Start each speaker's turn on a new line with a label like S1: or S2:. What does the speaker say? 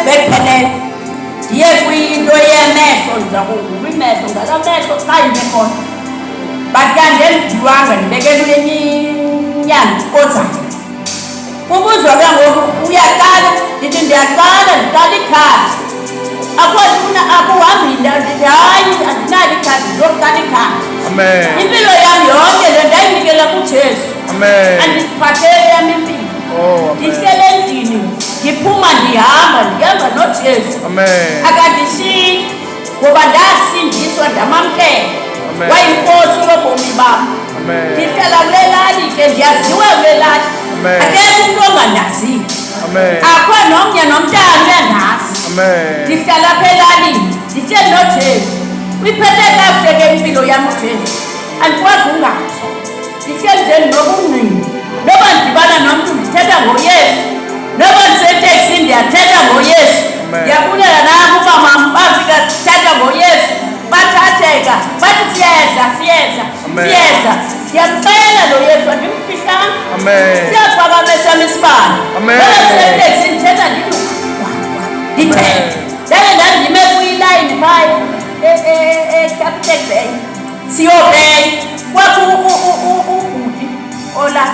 S1: bephelele ndiye kwinto yemehlo ndizakuvuka imehlo ngala mehlo xa ingekhona but kanti endidilwanga ndibekele ulenye inyanga ozayo ubuzwa ke ngoku uyaqala ndithi ndiyaqala ndiqala ikhadi akuhambi ndithi hayi andinalo ikhadi ndizoqala ikhadi impilo yam yonke le ndayinikela kujesu andiziphatheli yam impilo ndihlele endlini ndiphuma ndihamba nojesu akandishiyi ngoba ndasindiswa ndamamkela wayinkosi yobomi bam ndihlala kule lali ke ndiyaziwa kule lali akekho umntu ongandaziyo akho nomnye nomntana uyandazi ndihlala apha elalini ndihleli nojesu uyiphethe kakuhle ke impilo yam ujesu andikwazi ungatsho ndihleli nje ndinobungqini noba ndidibana nomntu ndithetha ngoyesu noba ndiseteksini ndiyathetha ngoyesu ndiyabulela nabo uba mambafika sithetha ngoyesu bathatheka bathi siyeza ndiyamxela lo yesu andimfihlanga siyafaka amesam isibane noba ndiseteksini ndithetha ndithethe ndandime kuyilayini phaya eCapitec Bank siyopeya kwakho ubhuti ola